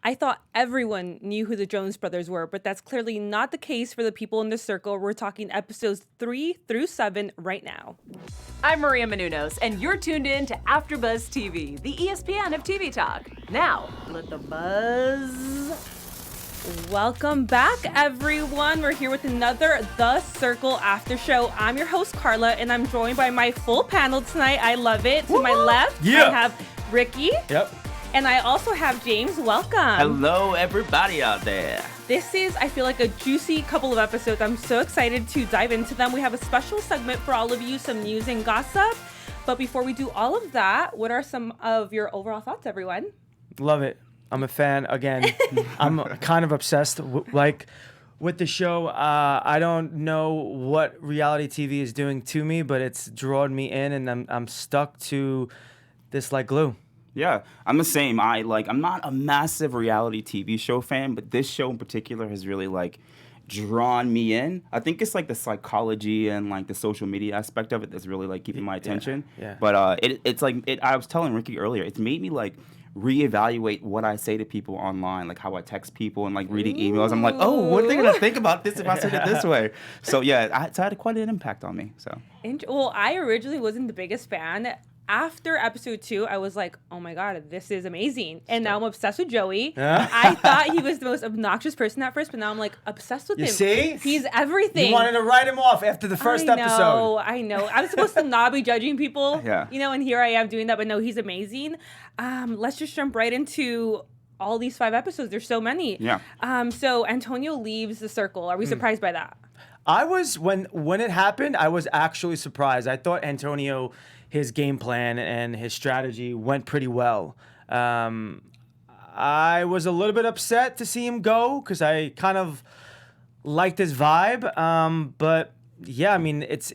I thought everyone knew who the Jonas Brothers were, but that's clearly not the case for the people in the circle. We're talking episodes 3 through 7 right now. I'm Maria Menounos, and you're tuned in to AfterBuzz TV, the ESPN of TV talk. Now, let the buzz. Welcome back, everyone. We're here with another The Circle After Show. I'm your host, Karla, and I'm joined by my full panel tonight. I love it. To my left, I have Ricky. Yep. And I also have James. Welcome. Hello, everybody out there. This is, I feel like, a juicy couple of episodes. I'm so excited to dive into them. We have a special segment for all of you, some news and gossip. But before we do all of that, what are some of your overall thoughts, everyone? Love it. I'm a fan. Again, I'm kind of obsessed with the show. I don't know what reality TV is doing to me, but it's drawn me in, and I'm stuck to this like glue. Yeah, I'm the same. I'm not a massive reality TV show fan, but this show in particular has really drawn me in. I think it's the psychology and the social media aspect of it that's really keeping my attention. Yeah. But I was telling Ricky earlier, it's made me reevaluate what I say to people online, how I text people and reading emails. I'm like, oh, what are they gonna think about this if I said it this way? So yeah, it had quite an impact on me. So. Well, I originally wasn't the biggest fan. After episode 2, I was like, oh my God, this is amazing. And now I'm obsessed with Joey. I thought he was the most obnoxious person at first, but now I'm obsessed with him. You see? He's everything. You wanted to write him off after the first episode. I know. I was supposed to not be judging people. Yeah. And here I am doing that, but no, he's amazing. Let's just jump right into all these 5 episodes. There's so many. Yeah. So Antonio leaves the circle. Are we surprised by that? I was, when it happened, I was actually surprised. I thought Antonio, his game plan and his strategy went pretty well. I was a little bit upset to see him go because I kind of liked his vibe. But yeah, I mean, it's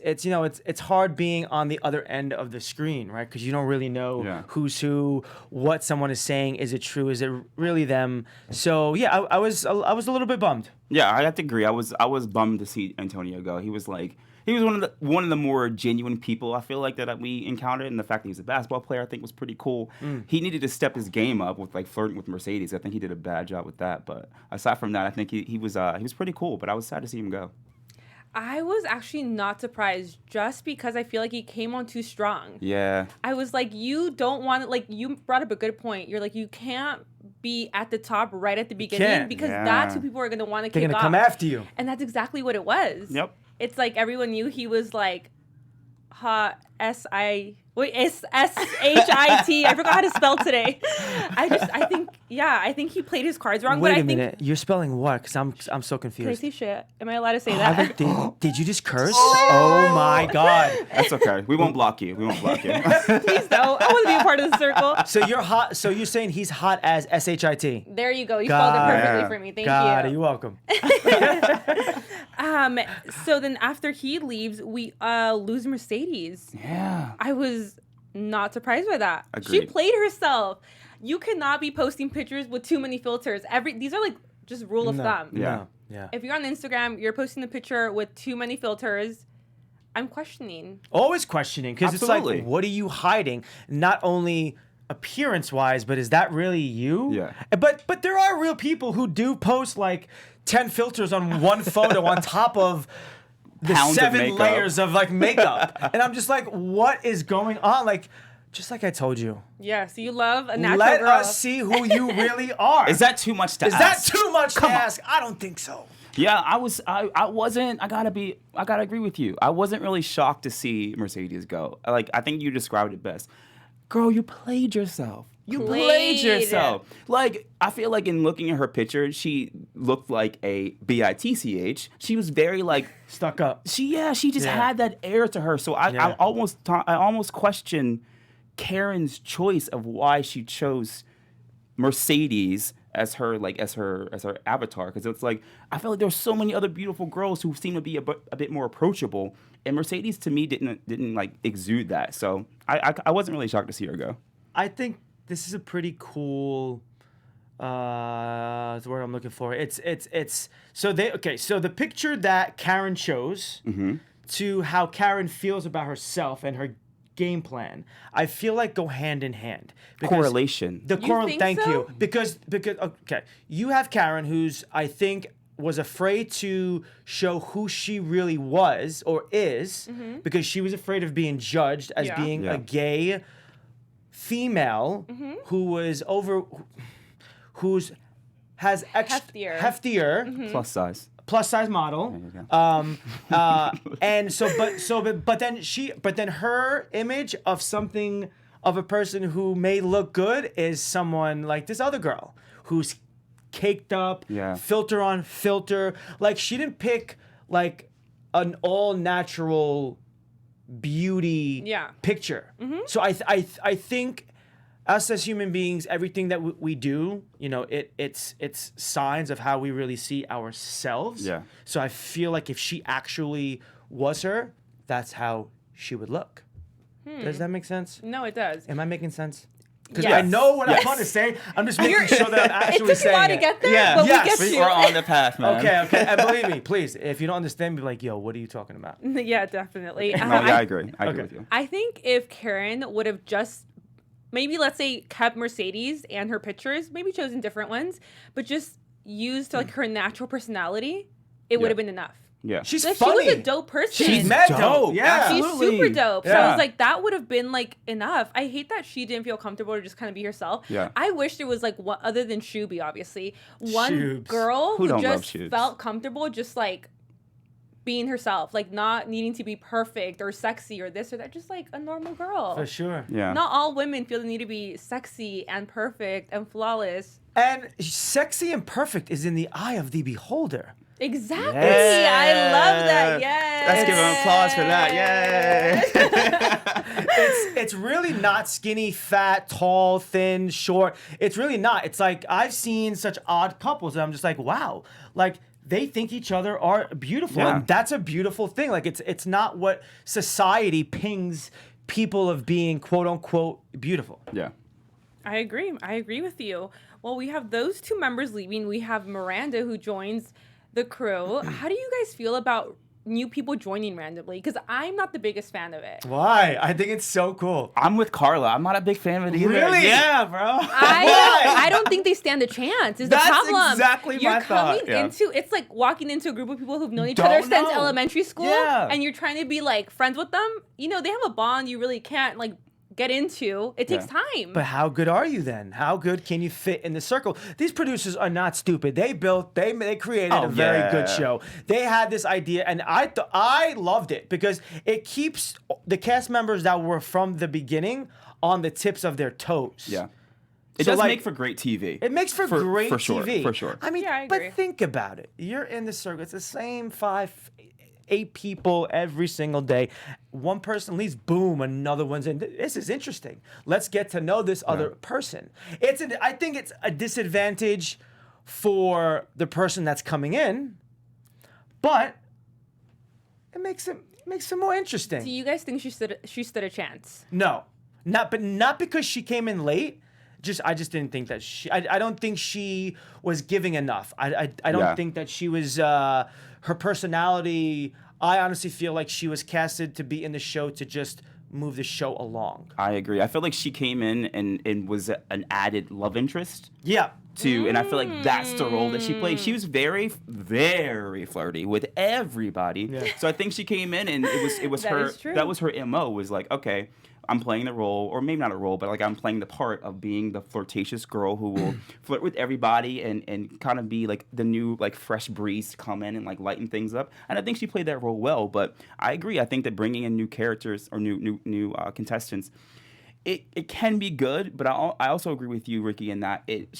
hard being on the other end of the screen, right? Because you don't really know who's who, what someone is saying. Is it true? Is it really them? So yeah, I was a little bit bummed. Yeah, I have to agree. I was bummed to see Antonio go. He was one of the more genuine people I feel that we encountered, and the fact that he was a basketball player I think was pretty cool. He needed to step his game up with flirting with Mercedes. I think he did a bad job with that, but aside from that, I think he was pretty cool. But I was sad to see him go. I was actually not surprised just because I feel like he came on too strong. Yeah. I was like, you don't want it. You brought up a good point. You're like, you can't be at the top right at the beginning because that's who people are going to want to kick off. They're going to come after you. And that's exactly what it was. Yep. It's like everyone knew he was hot S-H-I-T. I forgot how to spell today. I think he played his cards wrong. Wait a minute. You're spelling what? Because I'm so confused. Can I say shit? Am I allowed to say that? Did you just curse? Oh my God. That's okay. We won't block you. Please don't. I want to be a part of the circle. So you're hot. So you're saying he's hot as S-H-I-T. There you go. You spelled it perfectly for me. Thank you. You're welcome. So then after he leaves, we lose Mercedes. Yeah. I was not surprised by that. Agreed. She played herself. You cannot be posting pictures with too many filters. These are just rule of thumb. Yeah. Yeah. If you're on Instagram, you're posting a picture with too many filters. I'm questioning. Always questioning because it's like, what are you hiding? Not only appearance-wise, but is that really you? Yeah. But there are real people who do post 10 filters on one photo on top of the Pounds 7 of layers of makeup. And I'm just like, what is going on? Just like I told you. Yeah, so you love a natural Let girl. us see who you really are. Is that too much to ask? Is that too much to ask? I don't think so. Yeah, I gotta agree with you. I wasn't really shocked to see Mercedes go. I think you described it best. Girl, you played yourself. You played yourself. I feel in looking at her picture, she looked like a bitch. She was very stuck up. She just had that air to her. So I almost question Karen's choice of why she chose Mercedes as her avatar, because it's I feel there's so many other beautiful girls who seem to be a bit more approachable, and Mercedes to me didn't exude that. So I wasn't really shocked to see her go. I think this is a pretty cool the word I'm looking for. It's so the picture that Karen chose to how Karen feels about herself and her game plan, I feel like go hand in hand. Correlation. Thank you. Because okay, you have Karen, who's I think was afraid to show who she really was or is, because she was afraid of being judged as being a gay female who was has heftier plus size model. And but then her image of a person who may look good is someone like this other girl who's caked up, filter on filter. Like, she didn't pick like an all natural beauty picture. So I think us as human beings, everything that we do, you know, it's signs of how we really see ourselves. Yeah. So I feel like if she actually was her, that's how she would look. Does that make sense? No, it does. Am I making sense? Because I know what I want to say. I'm just making sure that I'm actually saying it. It took a while to get there, but we get to. We're on the path, man. Okay. And believe me, please, if you don't understand, be like, yo, what are you talking about? Yeah, definitely. I agree. I agree with you. I think if Karen would have just maybe, let's say, kept Mercedes and her pictures, maybe chosen different ones, but just used like her natural personality, it would have been enough. Yeah, she's like, funny. She was a dope person. She's mad dope. Yeah, she's super dope. So I was like, that would have been like enough. I hate that she didn't feel comfortable to just kind of be herself. Yeah. I wish there was like one other than Shooby, obviously, one girl who just felt comfortable, just like being herself, like not needing to be perfect or sexy or this or that, just like a normal girl. For sure. Yeah. Not all women feel the need to be sexy and perfect and flawless. And sexy and perfect is in the eye of the beholder. Exactly. Yes. I love that. Yes. Let's give an applause for that. Yay. It's really not skinny, fat, tall, thin, short. It's really not. It's like I've seen such odd couples and I'm just like, wow. Like, they think each other are beautiful. Yeah. And that's a beautiful thing. Like, it's not what society pings people of being quote unquote beautiful. Yeah. I agree with you. Well, we have those two members leaving. We have Miranda, who joins the crew. How do you guys feel about new people joining randomly? Because I'm not the biggest fan of it. Why? I think it's so cool. I'm with Carla. I'm not a big fan of it either. Really? Yeah, bro. I don't think they stand a chance. Is the problem? That's exactly my thought. It's like walking into a group of people who've known each other since elementary school, and you're trying to be like friends with them. You know, they have a bond you really can't like get into. It takes time. But how good are you then? How good can you fit in the circle? These producers are not stupid. They created a very good show. They had this idea, and I loved it because it keeps the cast members that were from the beginning on the tips of their toes. Yeah. It does make for great TV. It makes for great TV. For sure. I mean, but think about it. You're in the circle. It's the same 8 people every single day. One person leaves, boom, another one's in. This is interesting. Let's get to know this other person. I think it's a disadvantage for the person that's coming in, but it makes it more interesting. Do you guys think she stood a chance? No, not because she came in late. I just didn't think that I don't think she was giving enough. I don't think that she was her personality. I honestly feel like she was casted to be in the show to just move the show along. I agree. I feel like she came in and was an added love interest. Yeah. And I feel like that's the role that she played. She was very, very flirty with everybody. Yeah. So I think she came in and it was her. That was her MO. Was like, okay, I'm playing the role, or maybe not a role, but like I'm playing the part of being the flirtatious girl who will flirt with everybody and kind of be like the new like fresh breeze to come in and like lighten things up. And I think she played that role well. But I agree. I think that bringing in new characters or new contestants, it can be good. But I also agree with you, Ricky, in that it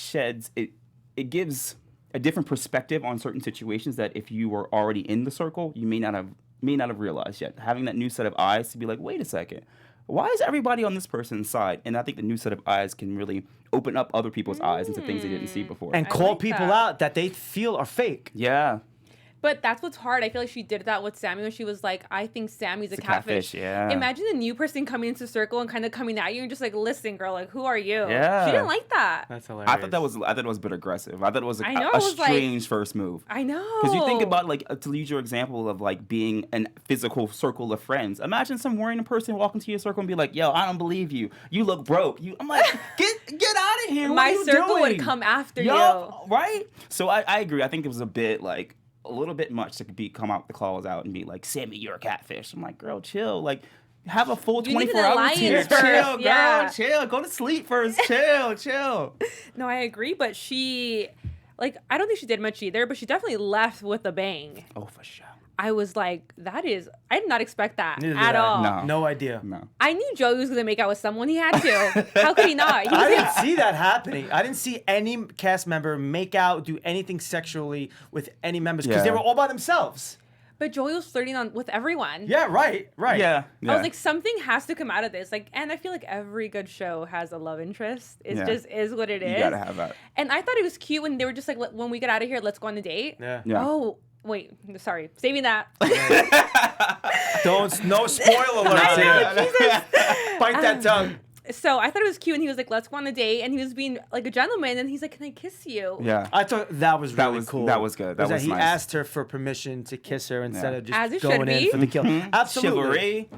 gives a different perspective on certain situations that if you were already in the circle, you may not have realized yet. Having that new set of eyes to be like, wait a second. Why is everybody on this person's side? And I think the new set of eyes can really open up other people's eyes into things they didn't see before. And call people out that they feel are fake. Yeah. But that's what's hard. I feel like she did that with Sammy when she was like, I think Sammy's a catfish. Yeah. Imagine a new person coming into Circle and kind of coming at you and just like, listen, girl, like, who are you? Yeah. She didn't like that. That's hilarious. I thought it was a bit aggressive. I thought it was I know, a it was strange first move. I know. Because you think about, like, to use your example of, like, being a physical circle of friends. Imagine some random person walk into your circle and be like, yo, I don't believe you. You look broke. I'm like, get out of here. My what are you circle doing? would come after you. Right? So I agree. I think it was a little bit much to come out the claws out and be like, Sammy, you're a catfish. I'm like, girl, chill. Like, have a full 24-hour routine. Chill, girl, chill. Go to sleep first. Chill. No, I agree, but she, like, I don't think she did much either, but she definitely left with a bang. Oh, for sure. I was like, I did not expect that Neither at did I. all. No idea. No. I knew Joey was going to make out with someone. He had to. How could he not? I didn't see that happening. I didn't see any cast member make out, do anything sexually with any members because they were all by themselves. But Joey was flirting with everyone. Yeah, right. Yeah. I was like, something has to come out of this. Like, and I feel like every good show has a love interest. It just is what it is. You gotta have that. And I thought it was cute when they were just like, when we get out of here, let's go on a date. Yeah. Oh, wait, sorry, saving that. No spoiler alerts here. Bite that tongue. So I thought it was cute, and he was like, "Let's go on a date," and he was being like a gentleman, and he's like, "Can I kiss you?" Yeah. I thought that was really cool. That was good. That was he nice. asked her for permission to kiss her instead of As it just should going in be. for the kill. Absolutely. Chivalry.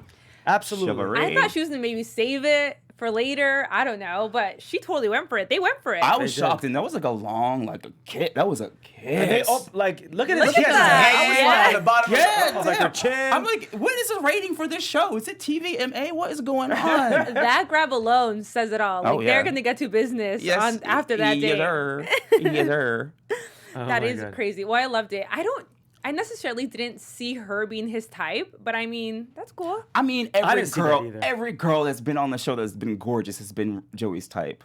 Absolutely. Chivalry. I thought she was gonna maybe save it for later. I don't know, but she totally went for it. They went for it. I was shocked, and that was like a long, like a kiss. That was a kiss. Look at Look his at kiss. that. I was Yeah. like, at the bottom Yeah, of like her chin. I'm like, what is the rating for this show? Is it TVMA? What is going on? That grab alone says it all. Like, Oh, yeah. they're gonna get to business after that yes, date. sir. Yes, sir. That my is God. crazy. Well, I loved it. I necessarily didn't see her being his type, but I mean, that's cool. I mean, I didn't see that either. every girl that's been on the show that's been gorgeous has been Joey's type.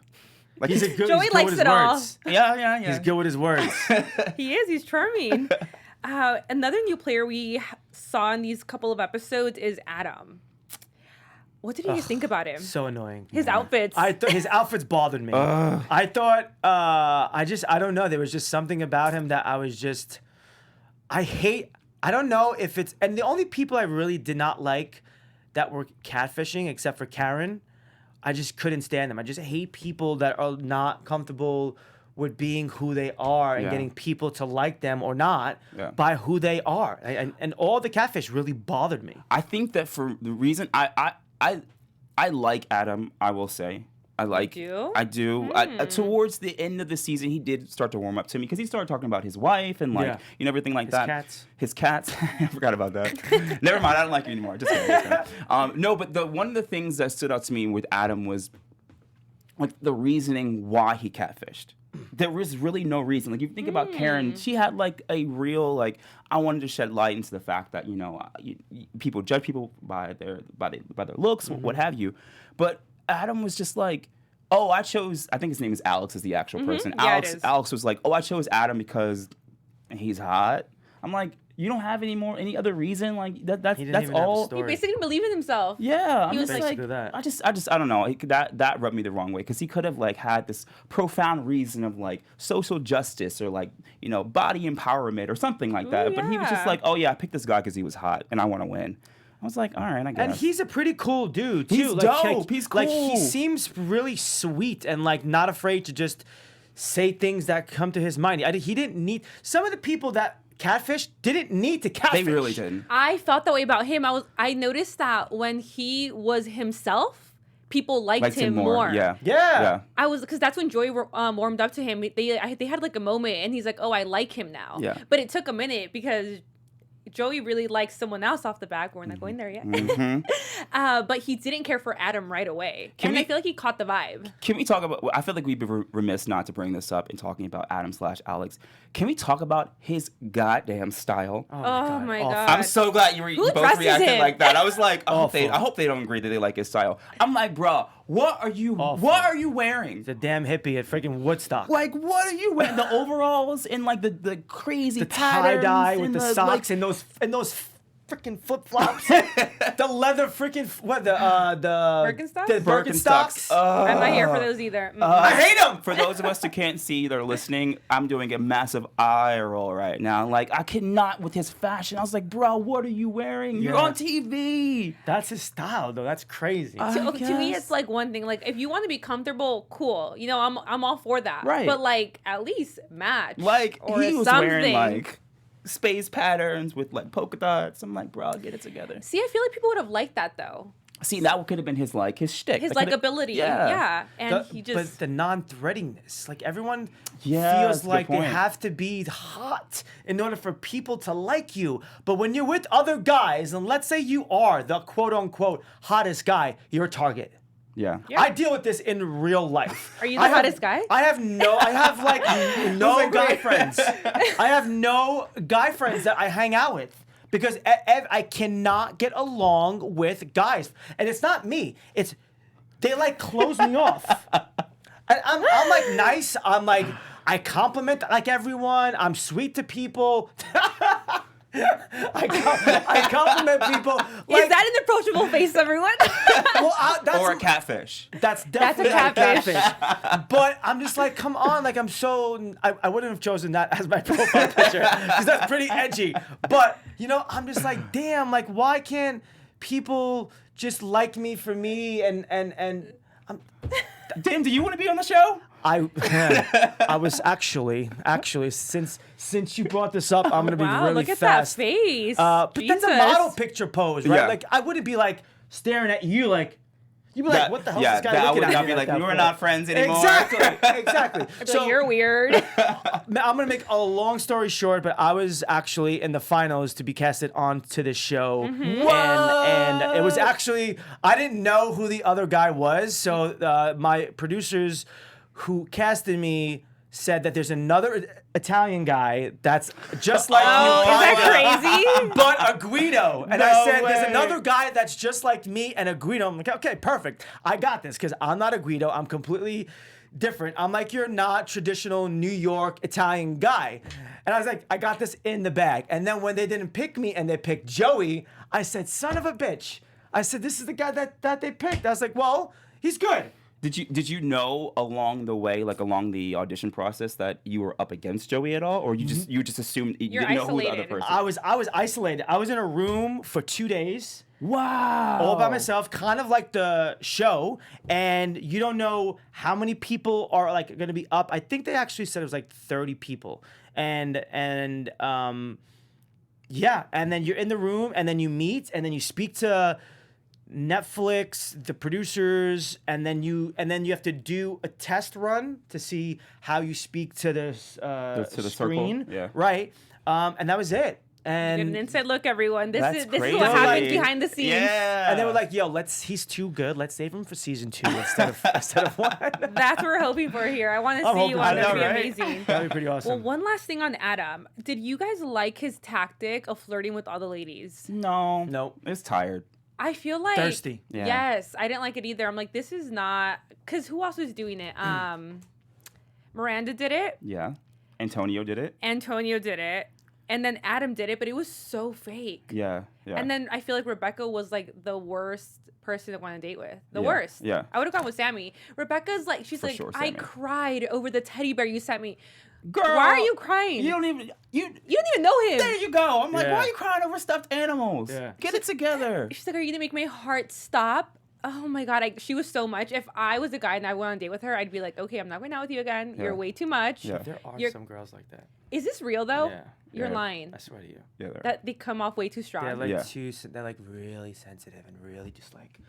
Like Joey Joey likes with his it all. words. yeah. He's good with his words. He is. He's charming. Another new player we saw in these couple of episodes is Adam. What did you guys think about him? So annoying. His outfits. I thought his outfits bothered me. I thought I don't know. There was just something about him that I was just I don't know if it's, and the only people I really did not like that were catfishing, except for Karen, I just couldn't stand them. I just hate people that are not comfortable with being who they are and getting people to like them or not by who they are. And all the catfish really bothered me. I think that for the reason I like Adam, I will say. I do. Towards the end of the season, he did start to warm up to me because he started talking about his wife and everything like that. His cats. I forgot about that. Never mind. I don't like you anymore. Just kidding. No, but one of the things that stood out to me with Adam was like the reasoning why he catfished. There was really no reason. Like, if you think about Karen, she had like a real I wanted to shed light into the fact that people judge people by their looks, what have you, but Adam was just like, oh, I think his name is Alex, is the actual person. Yeah, Alex was like, oh, I chose Adam because he's hot. I'm like, you don't have any other reason? Like that's all. He basically believed in himself. Yeah, He was like, I don't know. That rubbed me the wrong way because he could have had this profound reason of social justice or body empowerment or something like that. Ooh, but he was just like, oh yeah, I picked this guy because he was hot and I want to win. I was like, all right, I guess. And he's a pretty cool dude, too. He's dope. He's cool. He seems really sweet and, not afraid to just say things that come to his mind. He didn't need... Some of the people that catfish didn't need to catfish. They really didn't. I felt that way about him. I noticed that when he was himself, people liked him more. Yeah. Because that's when Joey warmed up to him. They had a moment, and he's like, oh, I like him now. Yeah. But it took a minute because Joey really likes someone else off the back. We're not going there yet. But he didn't care for Adam right away. I feel like he caught the vibe. Can we talk about... I feel like we'd be remiss not to bring this up in talking about Adam/Alex. Can we talk about his goddamn style? Oh my God. I'm so glad you both reacted him? like that. I was like, I hope they don't agree that they like his style. I'm like, bro, what are you wearing? The damn hippie at freaking Woodstock. Like, what are you wearing? The overalls and the crazy the patterns tie-dye with and the socks and those freaking flip flops, the leather freaking the Birkenstocks? The Birkenstocks. I'm not here for those either. I hate them. For those of us who can't see, they're listening, I'm doing a massive eye roll right now. Like, I cannot with his fashion. I was like, bro, what are you wearing? You're on TV. That's his style, though. That's crazy. To me, it's like one thing. Like, if you want to be comfortable, cool. You know, I'm all for that. Right. But like, at least match. Like, or he was something. wearing like space patterns with like polka dots. I'm like, bro, get it together. See, I feel like people would have liked that though. See, that could have been his shtick. His That could've- likability. Yeah. Yeah. And he just. But the non-threadiness, like everyone Yeah, feels that's a good like they point. have to be hot in order for people to like you. But when you're with other guys, and let's say you are the quote-unquote hottest guy, you're a target. Yeah. Yeah. I deal with this in real life. Are you the hottest guy? I have no guy friends. I have no guy friends that I hang out with because I cannot get along with guys. And it's not me. It's they like close me off. I'm like nice. I'm like I compliment like everyone. I'm sweet to people. I compliment people. Like, Is that an approachable face, everyone? well, that's Or a catfish. That's definitely a catfish. But I'm just like, come on, like I'm so I wouldn't have chosen that as my profile picture because that's pretty edgy. But you know, I'm just like, damn, like why can't people just like me for me and Damn, do you want to be on the show? I was actually since you brought this up, I'm gonna be Wow, really look at fast. that face. But that's a Jesus. model picture pose, right? Yeah. Like I wouldn't be like staring at you like. You'd be like, what the hell is this guy I looking would at not me be like, that we're for?" not friends anymore. Exactly. So you're weird. I'm gonna make a long story short, but I was actually in the finals to be casted onto the show, and it was actually I didn't know who the other guy was, so my producers who casted me said that there's another Italian guy that's just like you, Is that crazy? but a Guido. And I No said, there's way. another guy that's just like me and a Guido. I'm like, okay, perfect. I got this because I'm not a Guido. I'm completely different. I'm like, you're not traditional New York Italian guy. And I was like, I got this in the bag. And then when they didn't pick me and they picked Joey, I said, son of a bitch. I said, this is the guy that they picked. I was like, well, he's good. Did you know along the way, like along the audition process, that you were up against Joey at all, or you just assumed you You're didn't know who the other isolated. person? I was isolated. I was in a room for 2 days. Wow. All by myself, kind of like the show, and you don't know how many people are like going to be up. I think they actually said it was like 30 people, and yeah, and then you're in the room, and then you meet, and then you speak to Netflix, the producers, and then you have to do a test run to see how you speak to the circle, screen, yeah. right? And that was it. Get an And inside look, everyone. This That's is what crazy. happens behind the scenes. Yeah. And they were like, "Yo, he's too good. Let's save him for season 2 instead of 1." That's what we're hoping for here. I want to I'm see you hoping on for there. that, It'd be right? amazing. That'd be pretty Well, awesome. one last thing on Adam. Did you guys like his tactic of flirting with all the ladies? No. It's tired. I feel like Thirsty. Yeah. Yes, I didn't like it either. I'm like, this is not because who else was doing it? Miranda did it. Yeah. Antonio did it. Antonio did it. And then Adam did it, but it was so fake. Yeah. Yeah. And then I feel like Rebecca was like the worst person to go on a date with. The Yeah, worst. yeah. I would have gone with Sammy. Rebecca's like, she's For like, sure, I Sammy. cried over the teddy bear you sent me. Girl, Why are you crying? You don't even You don't even know him. There you go. I'm like, Yeah. why are you crying over stuffed animals? Yeah. Get it together. She's like, are you gonna make my heart stop? Oh my god, she was so much. If I was a guy and I went on a date with her, I'd be like, okay, I'm not going out with you again. Yeah. You're way too much. Yeah. There are You're- some girls like that. Is this real though? Yeah. You're Yeah. lying. I swear to you. Yeah. That they come off way too strong. They're like Yeah. they're like really sensitive and really just like,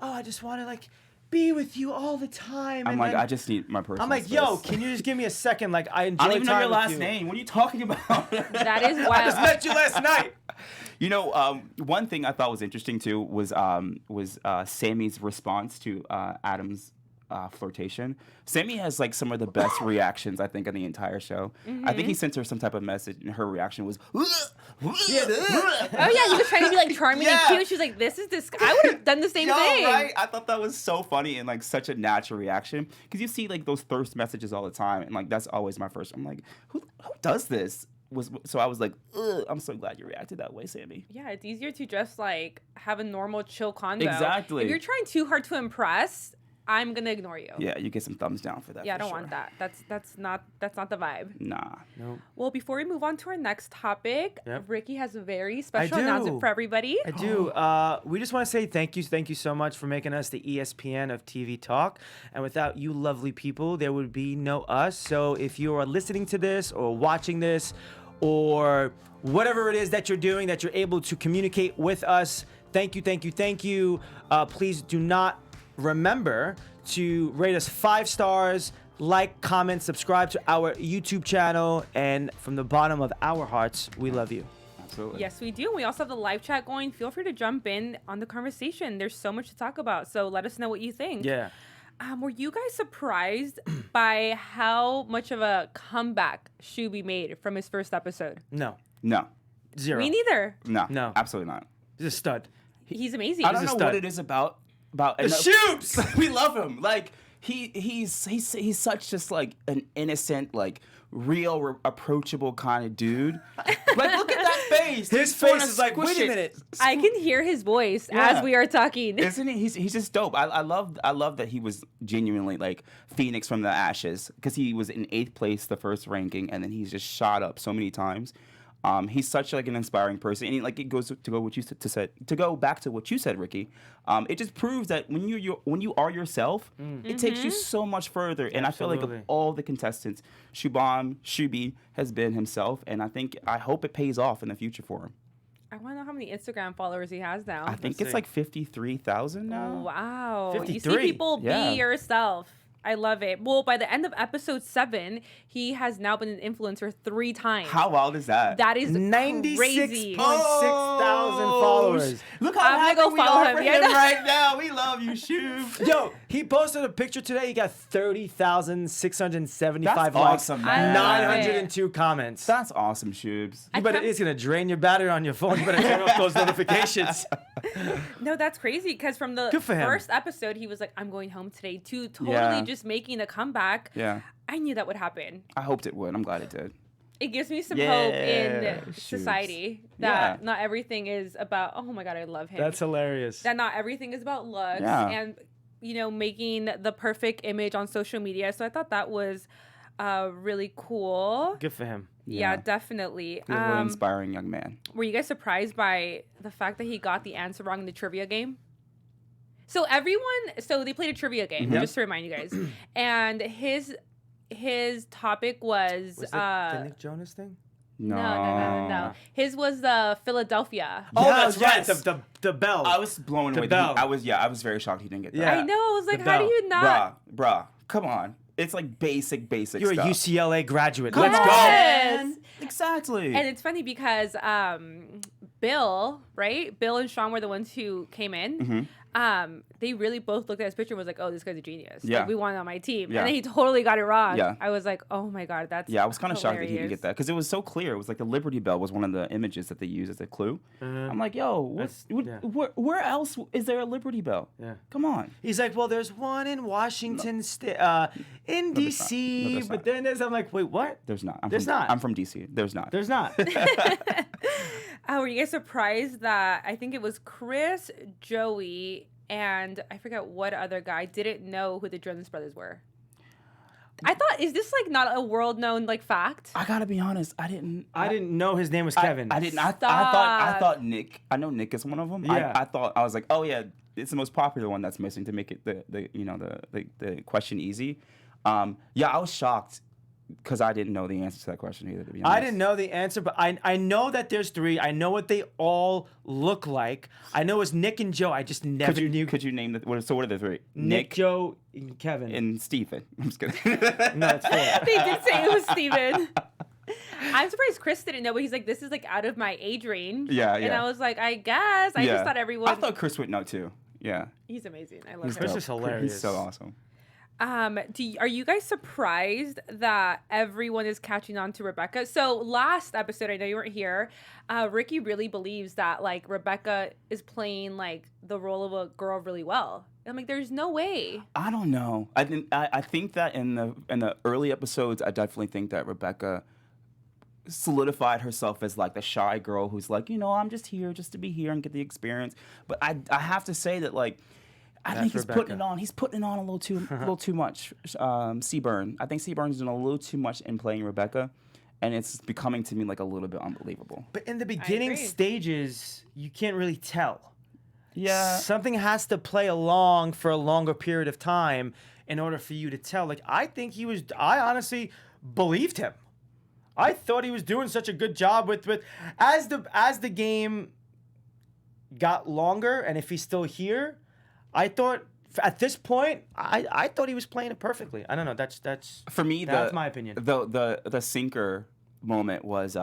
oh, I just want to like be with you all the time. I'm and like, then- I just need my personal I'm like, space. yo, can you just give me a second? Like, I enjoy I don't even know time your with last you. name. What are you talking about? That is I just wild. met you last night. You know, one thing I thought was interesting too was Sammy's response to Adam's flirtation. Sammy has like some of the best reactions I think in the entire show. I think he sent her some type of message, and her reaction was, Oh yeah, he was trying to be like charming Yeah. and cute. She was like, "This is this." I would have done the same Yo, thing. right? I thought that was so funny and like such a natural reaction because you see like those thirst messages all the time, and like that's always my first. I'm like, who does this? so I was like, ugh, I'm so glad you reacted that way, Sammy. Yeah, it's easier to just like have a normal chill convo. Exactly. If you're trying too hard to impress, I'm gonna ignore you. Yeah, you get some thumbs down for that. Yeah, I for don't sure. want that. That's not the vibe. Nah. Nope. Well, before we move on to our next topic, Yep. Ricky has a very special do. announcement for everybody. I do. We just want to say thank you so much for making us the ESPN of TV talk. And without you lovely people, there would be no us. So if you are listening to this or watching this or whatever it is that you're doing, that you're able to communicate with us, thank you. Please do not remember to rate us 5 stars, like, comment, subscribe to our YouTube channel, and from the bottom of our hearts, we love you. Absolutely. Yes, we do. We also have the live chat going. Feel free to jump in on the conversation. There's so much to talk about. So let us know what you think. Yeah. Were you guys surprised by how much of a comeback Shooby made from his first episode? No. No. 0. Me neither. No. Absolutely not. He's a stud. He's amazing. I don't He's a know stud. what it is about The shoots! we love him. Like he's such just like an innocent, like real approachable kind of dude. Like look at that face. His He's wanna face is like, squish wait a it. minute. I can hear his voice Yeah. as we are talking. Isn't he? He's just dope. I love that he was genuinely like Phoenix from the ashes, because he was in 8th place, the first ranking, and then he's just shot up so many times. He's such like an inspiring person, and like it goes to go back to what you said, Ricky. It just proves that when you are yourself, it takes you so much further. And I feel like of Absolutely. all the contestants, Shooby has been himself, and I hope it pays off in the future for him. I want to know how many Instagram followers he has now. I think Let's it's see. like 53,000 now. Oh, wow. You see 53. people Yeah. be yourself. I love it. Well, by the end of episode 7, he has now been an influencer 3 times. How wild is that? That is 96.6 crazy. thousand followers. Look how I'm gonna happy go we follow are him. for Yeah, him no. right now. We love you, Shoob. Yo, he posted a picture today. He got 30,675 That's likes, awesome, I man. love it. 902 comments. That's awesome, Shoobs. You better, it's gonna drain your battery on your phone. You better turn off those notifications. No, that's crazy, because from the Good for him. first episode, he was like, I'm going home today, to totally Yeah. just making a comeback. Yeah, I knew that would happen. I hoped it would. I'm glad it did. It gives me some Yeah, hope in shoots. society that Yeah. not everything is about, oh my God, I love him. That's hilarious. That not everything is about looks Yeah. and, making the perfect image on social media. So I thought that was really cool. Good for him. Yeah, Yeah. definitely. He's a really inspiring young man. Were you guys surprised by the fact that he got the answer wrong in the trivia game? So they played a trivia game, Mhm. just to remind you guys. And his topic was, Was it the Nick Jonas thing? no. His was the Philadelphia. Oh, Yes, that's right. yes. The bell. I was blown The away. bell. I was very shocked he didn't get that. Yeah. I know. I was like, The how do bell. you not? Bruh, come on. It's like basic You're stuff. a UCLA graduate. Come Let's on, go. Yes. man. Exactly. And it's funny because Bill, right? Bill and Sean were the ones who came in. Mhm. They really both looked at his picture and was like, oh, this guy's a genius. Yeah. Like, we want him on my team. Yeah. And then he totally got it wrong. Yeah. I was like, oh my God, that's Yeah, I was kind of shocked that he didn't hilarious. get that, because it was so clear. It was like the Liberty Bell was one of the images that they used as a clue. I'm like, yo, where else is there a Liberty Bell? Yeah. Come on. He's like, well, there's one in Washington State, in there's not. D.C., No, there's but not. then I'm like, wait, what? There's not. There's not. I'm from DC. There's not. There's not. Were you guys surprised that I think it was Chris, Joey, and I forget what other guy didn't know who the Jonas Brothers were? I thought, is this like not a world known like fact? I gotta be honest. I didn't know his name was Kevin. I didn't. I Stop. thought Nick. I know Nick is one of them. Yeah. I was like, oh yeah, it's the most popular one that's missing to make it the question easy. Yeah, I was shocked because I didn't know the answer to that question either. To be honest, I didn't know the answer, but I know that there's 3. I know what they all look like. I know it's Nick and Joe. I just never knew. Could you name what are the 3? Nick, Joe, and Kevin. and Stephen. I'm just kidding. No, it's 4. They did say it was Steven. I'm surprised Chris didn't know, but he's like, this is like out of my age range. Yeah, And yeah. I was like, I guess. I just thought everyone. I thought Chris would know too. Yeah. He's amazing. I love He's him. Chris dope. is hilarious. He's so awesome. Are you guys surprised that everyone is catching on to Rebecca? So last episode, I know you weren't here, Ricky really believes that like Rebecca is playing like the role of a girl really well. And I'm like, there's no way. I don't know. I think that in the early episodes, I definitely think that Rebecca solidified herself as like the shy girl who's like, I'm just here just to be here and get the experience. But I have to say that like I think he's putting it on. He's putting it on a little too much. Seaburn. I think Seaburn's doing a little too much in playing Rebecca, and it's becoming to me like a little bit unbelievable. But in the beginning stages, you can't really tell. Yeah. Something has to play along for a longer period of time in order for you to tell. Like, I honestly believed him. I thought he was doing such a good job with as the game got longer, and if he's still here, I thought at this point I thought he was playing it perfectly. I don't know. That's for me. That's my opinion. The sinker moment was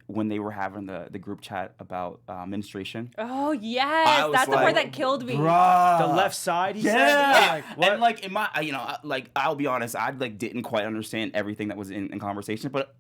when they were having the group chat about menstruation. Oh yes, that's the part that killed me. Bruh. The left side, he said. Yeah. What? And like in my, like I'll be honest, I like didn't quite understand everything that was in conversation, but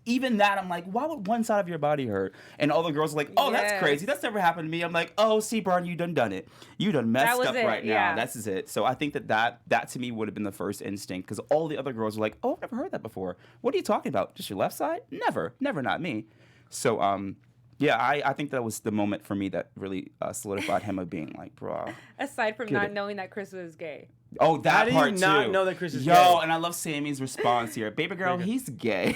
even that, I'm like, why would one side of your body hurt? And all the girls are like, oh, that's crazy. That's never happened to me. I'm like, oh, Seaburn, you done it. You done messed up right now. That's it. So I think that to me would have been the first instinct, because all the other girls were like, oh, I've never heard that before. What are you talking about? Just your left side? Never, not me. So yeah, I think that was the moment for me that really solidified him of being like, bro. Aside from not knowing that Chris was gay. Oh, that part too. How do you not know that Chris is gay? And I love Sammy's response here. Baby girl, he's gay.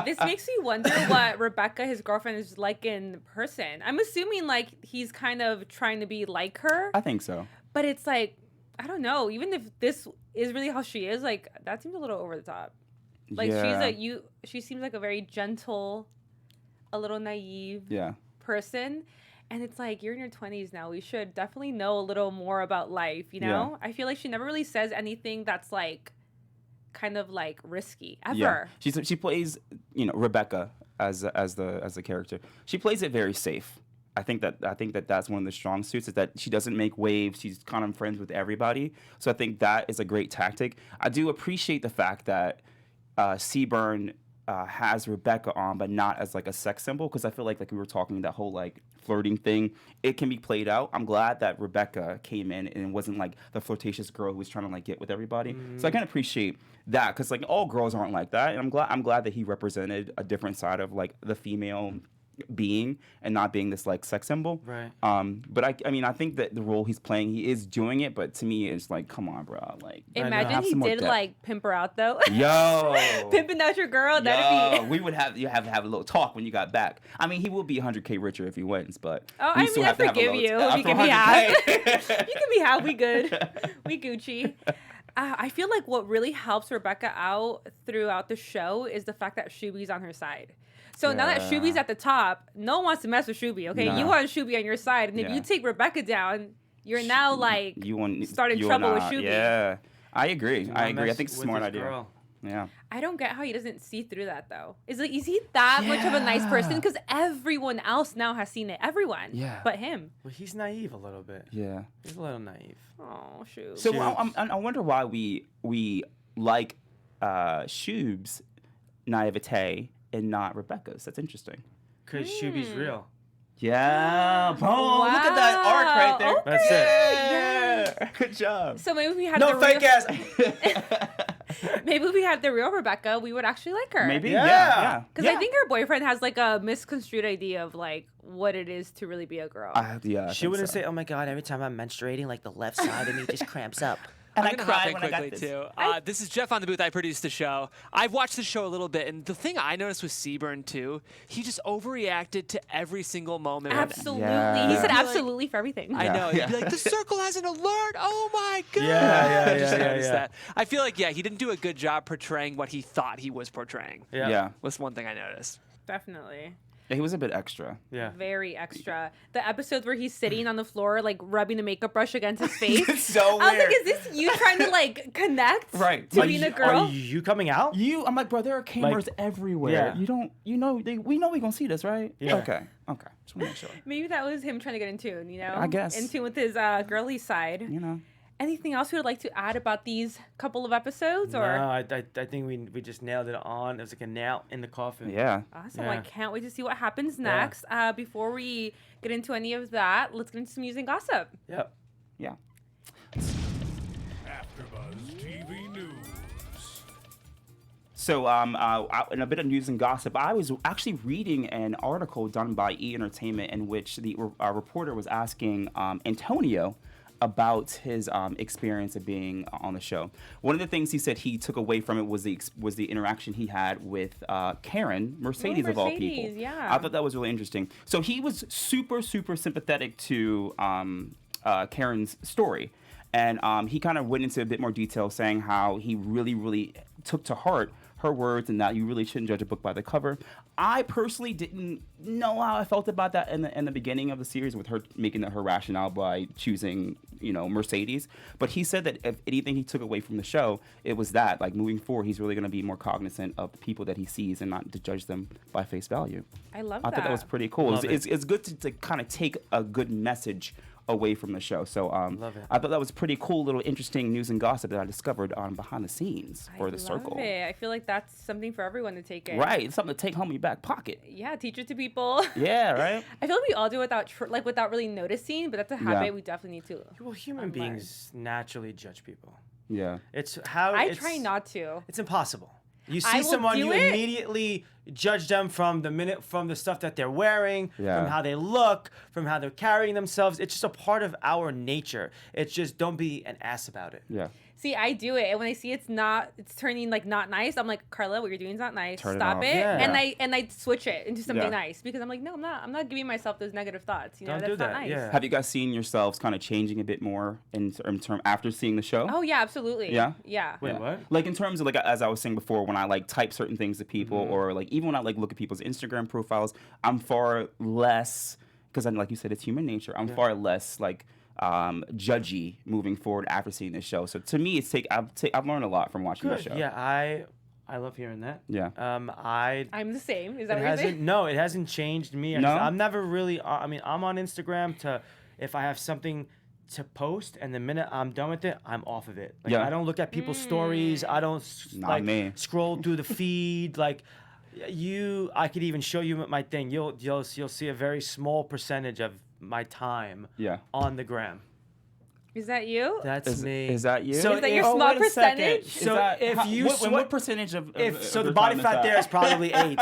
This makes me wonder what Rebecca, his girlfriend, is like in person. I'm assuming like he's kind of trying to be like her. I think so. But it's like, I don't know. Even if this is really how she is, like that seems a little over the top. Like she seems like a very gentle, a little naive person. And it's like, you're in your 20s now. We should definitely know a little more about life, you know? Yeah. I feel like she never really says anything that's like kind of like risky ever. Yeah. She plays, Rebecca as the character. She plays it very safe. I think that that's one of the strong suits, is that she doesn't make waves. She's kind of friends with everybody. So I think that is a great tactic. I do appreciate the fact that Seaburn has Rebecca on, but not as like a sex symbol, because I feel like we were talking, that whole like flirting thing, it can be played out. I'm glad that Rebecca came in and it wasn't like the flirtatious girl who was trying to like get with everybody. So I can appreciate that, because like all girls aren't like that, and I'm glad that he represented a different side of like the female being and not being this like sex symbol. Right. But I mean I think that the role he's playing, he is doing it, but to me it's like, come on, bro. Like, imagine he did like pimp her out though. Yo. Pimping out your girl, that'd be. We would have to have a little talk when you got back. I mean, he will be 100K richer if he wins, but I forgive you. You can be half. You can be half. We good. We Gucci. I feel like what really helps Rebecca out throughout the show is the fact that Shooby's on her side. So now that Shooby's at the top, no one wants to mess with Shooby, okay? No. You want Shooby on your side. And if you take Rebecca down, you're now like starting trouble with Shooby. Yeah, I agree. I think it's a smart idea. Girl. Yeah. I don't get how he doesn't see through that though. Is he that much of a nice person? Because everyone else now has seen it. Everyone. Yeah. But him. Well, he's naive a little bit. Yeah. He's a little naive. Oh, shoot. So I wonder why we like Shoob's naivete and not Rebecca's. That's interesting. Because Shooby's real. Yeah. Boom. Wow. Look at that arc right there. Okay. That's it. Yeah. Good job. So maybe we had maybe if we had the real Rebecca, we would actually like her. Maybe. Yeah. Because I think her boyfriend has like a misconstrued idea of like what it is to really be a girl. She wouldn't say, "Oh my God, every time I'm menstruating, like the left side of me just cramps up." And I'm going to hop in quickly, too. This is Jeff on the booth. I produced the show. I've watched the show a little bit, and the thing I noticed with Seaburn, too, he just overreacted to every single moment. Absolutely. Yeah. He said absolutely for everything. I know. He'd be like, the circle has an alert. Oh, my God. Yeah. I just noticed that. I feel like, he didn't do a good job portraying what he thought he was portraying. Yeah. Was one thing I noticed. Definitely. Yeah, he was a bit extra. Yeah. Very extra. The episodes where he's sitting on the floor, like rubbing the makeup brush against his face. It's so weird. I was like, is this you trying to like connect to being a girl? Are you coming out? I'm like, bro, there are cameras everywhere. Yeah. We know we're gonna see this, right? Yeah. Okay. Just want to make sure. Maybe that was him trying to get in tune, I guess. In tune with his girly side. Anything else you would like to add about these couple of episodes? No, I think we just nailed it on. It was like a nail in the coffin. Yeah. Awesome. I can't wait to see what happens next. Before we get into any of that, let's get into some news and gossip. Yep. Yeah. AfterBuzz TV News. So, in a bit of news and gossip, I was actually reading an article done by E! Entertainment in which the reporter was asking Antonio about his experience of being on the show. One of the things he said he took away from it was the interaction he had with Karen, Mercedes of all people. Yeah. I thought that was really interesting. So he was super, super sympathetic to Karen's story. And he kind of went into a bit more detail saying how he really, really took to heart her words and that you really shouldn't judge a book by the cover. I personally didn't know how I felt about that in the beginning of the series with her making that her rationale by choosing, Mercedes. But he said that if anything he took away from the show, it was that, like, moving forward, he's really going to be more cognizant of the people that he sees and not to judge them by face value. I love that. I thought that was pretty cool. It's good to kind of take a good message away from the show. So Love it. I thought that was pretty cool, little interesting news and gossip that I discovered on behind the scenes for The Circle. I feel like that's something for everyone to take in. Right, it's something to take home in your back pocket. Yeah, teach it to people. Yeah, right. I feel like we all do it without really noticing, but that's a habit we definitely need to. Well, human beings naturally judge people. Yeah. I try not to. It's impossible. You see someone, you immediately judge them from the stuff that they're wearing, from how they look, from how they're carrying themselves. It's just a part of our nature. It's just don't be an ass about it. Yeah. See, I do it, and when I see it's turning like not nice, I'm like, Karla, what you're doing is not nice. Stop it. Yeah. And I switch it into something nice because I'm like, no, I'm not giving myself those negative thoughts. Don't that's do that. not nice. Yeah. Have you guys seen yourselves kind of changing a bit more in term after seeing the show? Oh yeah, absolutely. Yeah? Yeah. Wait, what? Like in terms of like as I was saying before, when I like type certain things to people, or like even when I like look at people's Instagram profiles, I'm far less, because like you said, it's human nature. I'm far less like judgy moving forward after seeing this show. So to me, I've learned a lot from watching the show. Yeah, I love hearing that. Yeah. I'm the same. Is that what you're saying? No, it hasn't changed me. No? I'm never really. I'm on Instagram if I have something to post, and the minute I'm done with it, I'm off of it. Like, I don't look at people's stories. I don't scroll through the feed. Like I could even show you my thing. You'll see a very small percentage of my time on the gram. Is that you? That's me. Is that you? So is that your small percentage? So what percentage of the body fat there is probably 8.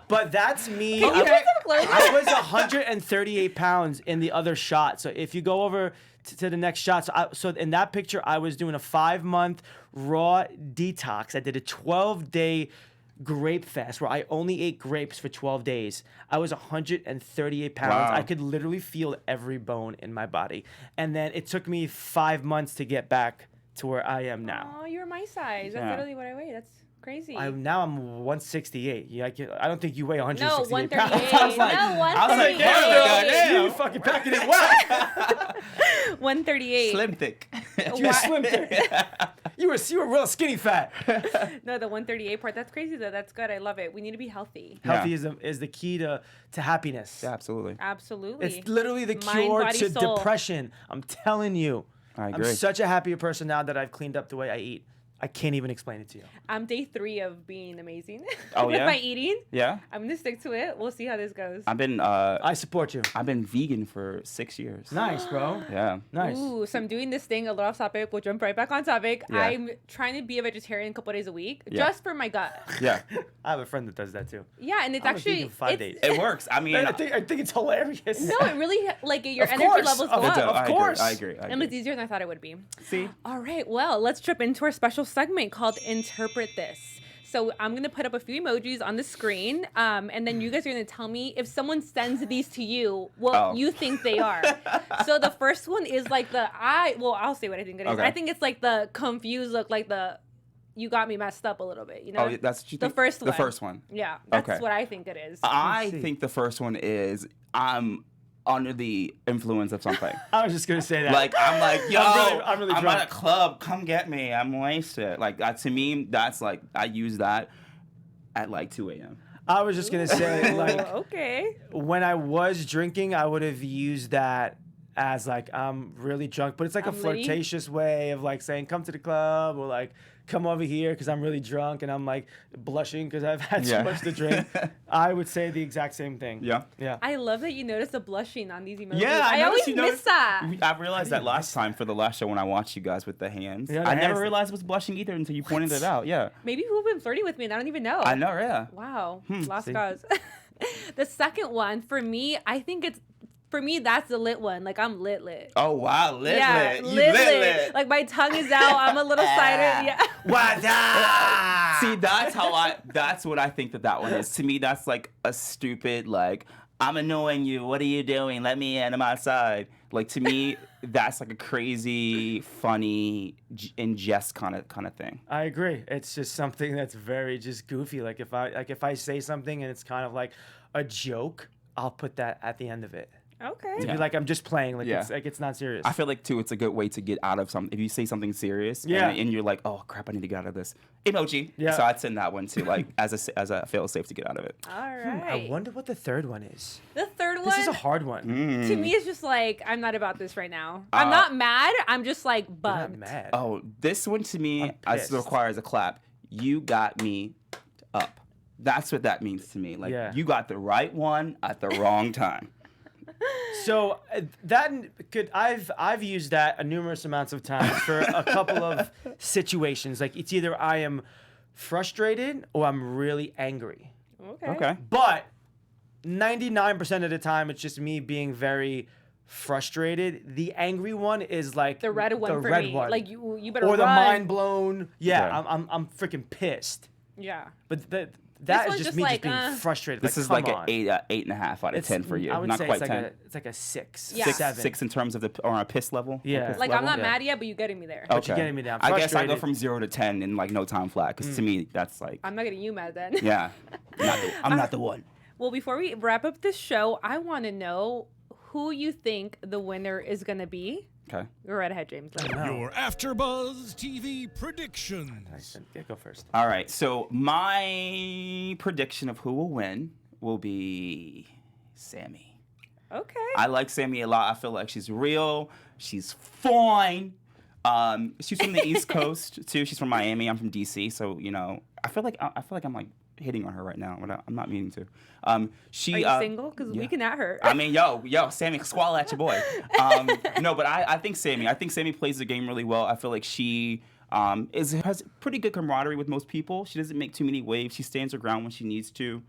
But that's me. Can you put some clothes? I was 138 pounds in the other shot. So if you go over to the next shot, so in that picture, I was doing a 5-month raw detox. I did a 12-day grape fast where I only ate grapes for 12 days. I was 138 pounds. Wow. I could literally feel every bone in my body. And then it took me 5 months to get back to where I am now. Oh, you're my size. That's literally what I weigh. That's crazy. Now I'm 168. I don't think you weigh 168 No, pounds. 138. I was like, No, 138. Damn, you fucking packing it well. 138. Slim thick. You were slim thick. You were real skinny fat. No, the 138 part. That's crazy though. That's good. I love it. We need to be healthy. Healthy is the key to happiness. Yeah, absolutely. Absolutely. It's literally the Mind, cure body, to soul. depression. I'm telling you. I agree. I'm such a happier person now that I've cleaned up the way I eat. I can't even explain it to you. I'm day 3 of being amazing. Oh, with yeah? my eating. Yeah. I'm gonna stick to it. We'll see how this goes. I support you. I've been vegan for 6 years. Nice, bro. Yeah. Nice. Ooh, so I'm doing this thing a little off topic. We'll jump right back on topic. Yeah. I'm trying to be a vegetarian a couple days a week, Yeah. just for my gut. Yeah. I have a friend that does that too. Yeah, and it's I'm a actually vegan 5 days. It works. I mean, I think it's hilarious. no, it really like your Of energy course, levels go of up. course. I agree. And it's easier than I thought it would be. See? All right, well, let's jump into our special segment called Interpret This. So I'm going to put up a few emojis on the screen, and then you guys are going to tell me if someone sends these to you, what you think they are. So the first one is like I'll say what I think it is. Okay. I think it's like the confused look, like the you got me messed up a little bit, you know? Oh, that's what you the think? first one. The first one. Yeah, that's Okay. what I think it is. I think the first one is I'm under the influence of something. I was just gonna say that. Like I'm like, yo, I'm really I'm drunk. at a club. Come get me. I'm wasted. Like to me, that's like I use that at like 2 a.m. I was just gonna say, like, okay. when I was drinking, I would have used that as like I'm really drunk, but it's like a flirtatious way of like saying come to the club or like come over here because I'm really drunk and I'm like blushing because I've had so much to drink. I would say the exact same thing. Yeah. I love that you notice the blushing on these emojis. Yeah, I always miss that. I realized that last time for the last show when I watched you guys with the hands. Yeah, I never realized it was blushing either until you pointed it out. Yeah. Maybe people have been flirting with me and I don't even know. I know, yeah. Wow. Lost cause. The second one, for me, I think it's, for me, that's the lit one. Like, I'm lit. Oh, wow. Lit. You lit. Like, my tongue is out. I'm a little cider. Yeah. What? See, that's what I think that one is. To me, that's like a stupid, like, I'm annoying you. What are you doing? Let me in. I'm outside. Like, to me, that's like a crazy, funny, in jest kind of thing. I agree. It's just something that's very just goofy. Like, if I say something and it's kind of like a joke, I'll put that at the end of it. Okay. To be like, I'm just playing. Like, it's not serious. I feel like, too, it's a good way to get out of something. If you say something serious and you're like, oh, crap, I need to get out of this. Emoji. Yeah. So I'd send that one, too, like, as a fail-safe to get out of it. All right. I wonder what the third one is. The third one? This is a hard one. To me, it's just like, I'm not about this right now. I'm not mad. I'm just, like, bugged. You're not mad. Oh, this one, to me, requires a clap. You got me up. That's what that means to me. Like, you got the right one at the wrong time. So I've used that a numerous amounts of times for a couple of situations. Like, it's either I am frustrated or I'm really angry. Okay. But 99% of the time, it's just me being very frustrated. The angry one is like the red one the for red me. one. Like you better or run. the mind blown. Yeah, I'm freaking pissed. Yeah. But that is just me like, just being frustrated. This is like an 8.5 out of 10 for you. I would not say quite it's 10. It's like a 6. Yeah. 7. 6 in terms of on a piss level. Yeah. Like, level? I'm not mad yet, but you're getting me there. But you're getting me down. I guess I go from 0 to 10 in like no time flat. Because to me, that's like. I'm not getting you mad then. Yeah. I'm not the one. Well, before we wrap up this show, I want to know who you think the winner is going to be. Okay. Go right ahead, James. Your AfterBuzz TV predictions. Yeah, go first. All right. So my prediction of who will win will be Sammy. Okay. I like Sammy a lot. I feel like she's real. She's fine. She's from the East Coast too. She's from Miami. I'm from DC. So I feel like I'm like hitting on her right now. I'm not meaning to. Are you single? Because we can at her. I mean, yo, Sammy, squall at your boy. No, but I think Sammy plays the game really well. I feel like she has pretty good camaraderie with most people. She doesn't make too many waves. She stands her ground when she needs to.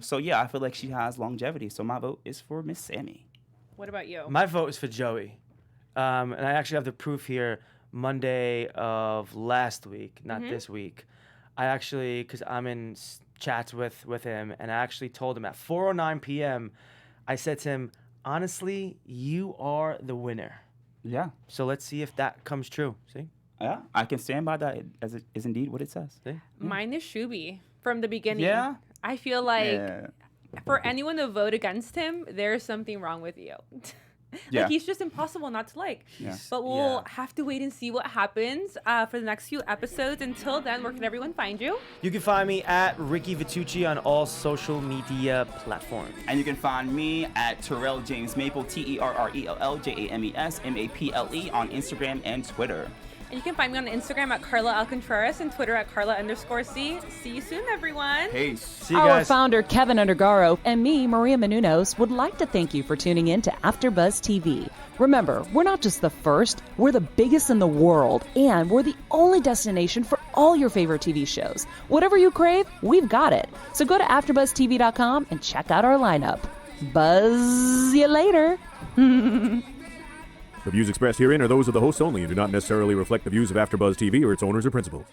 So yeah, I feel like she has longevity. So my vote is for Miss Sammy. What about you? My vote is for Joey. And I actually have the proof here. Monday of last week, not this week. I actually, because I'm in chats with him, and I actually told him at 4:09 p.m., I said to him, honestly, you are the winner. Yeah. So let's see if that comes true. See? Yeah, I can stand by that as it is indeed what it says. See? Mine is Shooby from the beginning. Yeah. I feel like for anyone to vote against him, there's something wrong with you. Yeah. Like, he's just impossible not to like. Yeah. But we'll have to wait and see what happens for the next few episodes. Until then, where can everyone find you? You can find me at Ricky Vitucci on all social media platforms. And you can find me at Terrell James Maple, TerrellJamesMaple on Instagram and Twitter. And you can find me on Instagram at Karla Contreras and Twitter at Karla_C. See you soon, everyone. Peace. See you Our guys. founder, Keven Undergaro, and me, Maria Menounos, would like to thank you for tuning in to AfterBuzz TV. Remember, we're not just the first, we're the biggest in the world, and we're the only destination for all your favorite TV shows. Whatever you crave, we've got it. So go to AfterBuzzTV.com and check out our lineup. Buzz you later. The views expressed herein are those of the hosts only and do not necessarily reflect the views of AfterBuzz TV or its owners or principals.